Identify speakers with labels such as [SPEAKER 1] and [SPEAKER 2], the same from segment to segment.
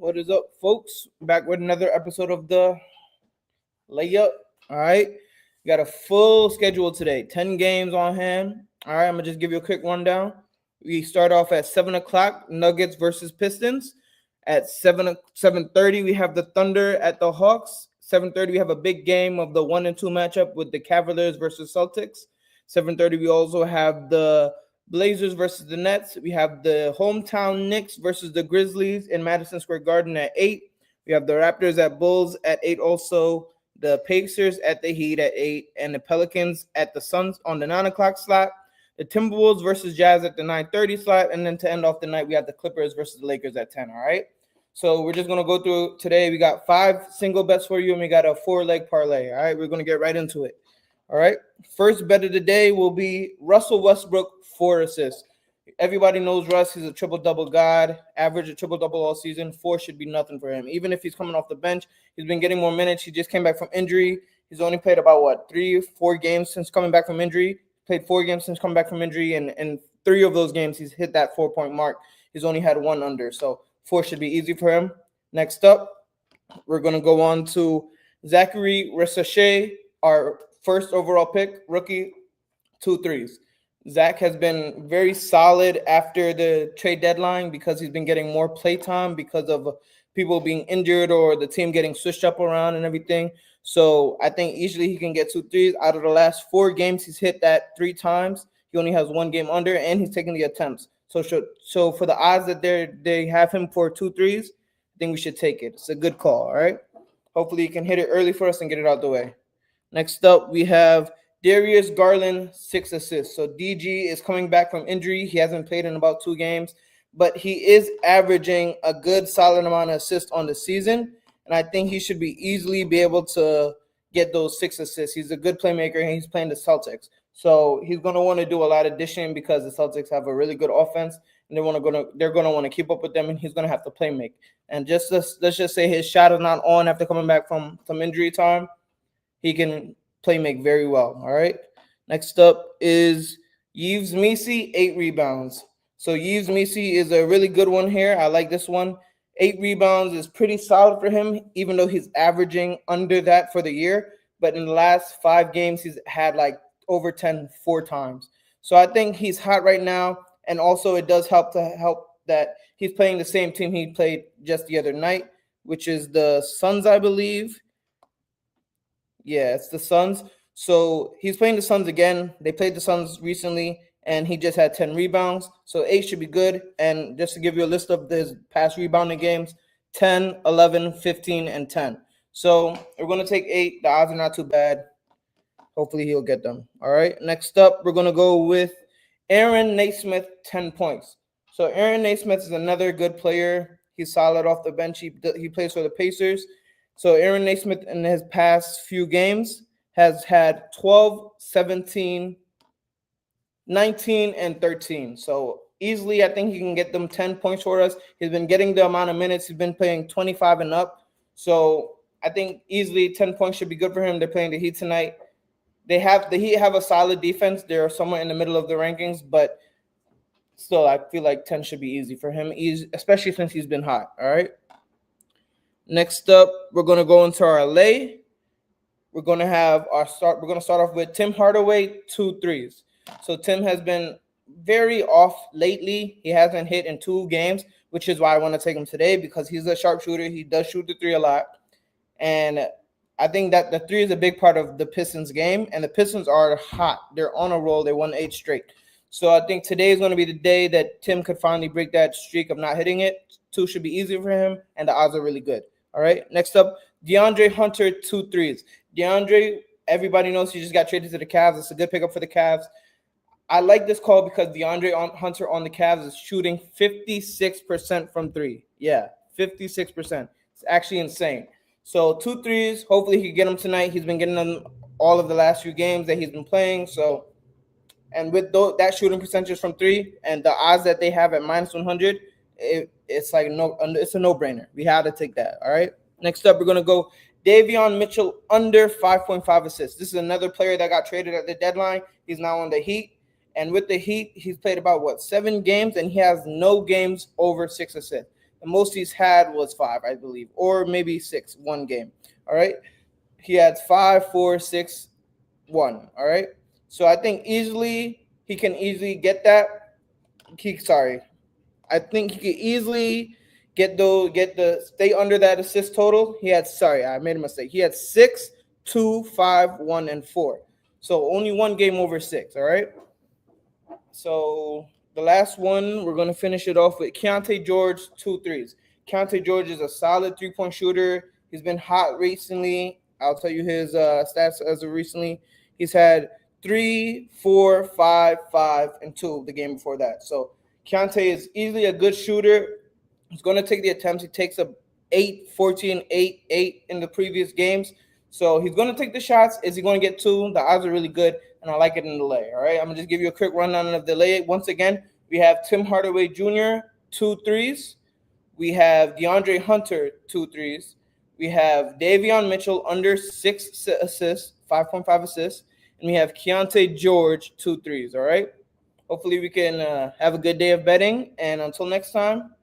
[SPEAKER 1] What is up, folks? Back with another episode of the Layup. All right. We got a full schedule today. 10 games on hand. All right. I'm going to just give you a quick rundown. We start off at 7 o'clock, Nuggets versus Pistons. At 7:30, we have the Thunder at the Hawks. 7:30, we have a big game of the 1 and 2 matchup with the Cavaliers versus Celtics. 7:30, we also have the Blazers versus the Nets. We have the hometown Knicks versus the Grizzlies in Madison Square Garden at 8. We have the Raptors at Bulls at 8 also. The Pacers at the Heat at 8. And the Pelicans at the Suns on the 9 o'clock slot. The Timberwolves versus Jazz at the 9:30 slot. And then to end off the night, we have the Clippers versus the Lakers at 10, all right? So we're just going to go through today. We got 5 single bets for you, and we got a 4-leg parlay, all right? We're going to get right into it, all right? First bet of the day will be Russell Westbrook, 4 assists. Everybody knows Russ. He's a triple-double god, average a triple-double all season. 4 should be nothing for him. Even if he's coming off the bench, he's been getting more minutes. He just came back from injury. He's only played about, 3-4 games since coming back from injury. Played 4 games since coming back from injury, and in 3 of those games, he's hit that 4-point mark. He's only had 1 under, so 4 should be easy for him. Next up, we're going to go on to Zachary Resache, our first overall pick, rookie, 2 threes. Zach has been very solid after the trade deadline because he's been getting more play time because of people being injured or the team getting switched up around and everything. So I think easily he can get 2 threes. Out of the last 4 games, he's hit that 3 times. He only has 1 game under, and he's taking the attempts. So for the odds that they have him for 2 threes, I think we should take it. It's a good call, all right? Hopefully he can hit it early for us and get it out the way. Next up, we have Darius Garland, 6 assists. So DG is coming back from injury. He hasn't played in about 2 games, but he is averaging a good solid amount of assists on the season, and I think he should be easily be able to get those 6 assists. He's a good playmaker, and he's playing the Celtics. So he's going to want to do a lot of dishing because the Celtics have a really good offense, and they're going to want to keep up with them, and he's going to have to play make. And let's just say his shot is not on after coming back from some injury time. He can play make very well, all right? Next up is Yves Missi, 8 rebounds. So Yves Missi is a really good one here. I like this one. 8 rebounds is pretty solid for him, even though he's averaging under that for the year. But in the last 5 games, he's had over 10 4 times. So I think he's hot right now, and also it does help that he's playing the same team he played just the other night, which is the Suns, I believe. Yeah, it's the Suns. So he's playing the Suns again. They played the Suns recently, and he just had 10 rebounds. So 8 should be good. And just to give you a list of his past rebounding games, 10, 11, 15, and 10. So we're going to take 8. The odds are not too bad. Hopefully he'll get them. All right. Next up, we're going to go with Aaron Naismith, 10 points. So Aaron Naismith is another good player. He's solid off the bench. He plays for the Pacers. So Aaron Naismith in his past few games has had 12, 17, 19, and 13. So easily I think he can get them 10 points for us. He's been getting the amount of minutes. He's been playing 25 and up. So I think easily 10 points should be good for him. They're playing the Heat tonight. The Heat have a solid defense. They're somewhere in the middle of the rankings, but still, I feel like 10 should be easy for him, especially since he's been hot. All right. Next up, we're going to go into our lay. We're going to start off with Tim Hardaway, 2 threes. So Tim has been very off lately. He hasn't hit in 2 games, which is why I want to take him today because he's a sharpshooter. He does shoot the 3 a lot, and I think that the 3 is a big part of the Pistons game, and the Pistons are hot. They're on a roll. They won 8 straight. So I think today is going to be the day that Tim could finally break that streak of not hitting it. 2 should be easy for him, and the odds are really good. All right. Next up, DeAndre Hunter, 2 threes. DeAndre, everybody knows he just got traded to the Cavs. It's a good pickup for the Cavs. I like this call because DeAndre Hunter on the Cavs is shooting 56% from 3. Yeah, 56%. It's actually insane. So 2 threes, hopefully he can get them tonight. He's been getting them all of the last few games that he's been playing. So, and with that shooting percentage from 3 and the odds that they have at minus 100, it's a no-brainer. We have to take that. All right. Next up, we're gonna go Davion Mitchell under 5.5 assists. This is another player that got traded at the deadline. He's now on the Heat, and with the Heat, he's played about 7 games, and he has no games over 6 assists. The most he's had was 5, I believe, or maybe 6, one game. All right. He had 5, 4, 6, 1. All right. So I think he can easily get that. I think he could easily get the stay under that assist total. I made a mistake. He had 6, 2, 5, 1, and 4. So only one game over 6. All right. So the last one, we're gonna finish it off with Keontae George, 2 threes. Keontae George is a solid 3-point shooter. He's been hot recently. I'll tell you his stats as of recently. He's had 3, 4, 5, 5, and 2 the game before that. So Keontae is easily a good shooter. He's going to take the attempts. He takes a 8, 14, 8, 8 in the previous games. So he's going to take the shots. Is he going to get 2? The odds are really good, and I like it in the lay. All right, I'm going to just give you a quick rundown of the lay. Once again, we have Tim Hardaway Jr., 2 threes. We have DeAndre Hunter, 2 threes. We have Davion Mitchell under 6 assists, 5.5 assists. And we have Keontae George, 2 threes. All right. Hopefully we can have a good day of betting. And until next time,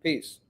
[SPEAKER 1] peace.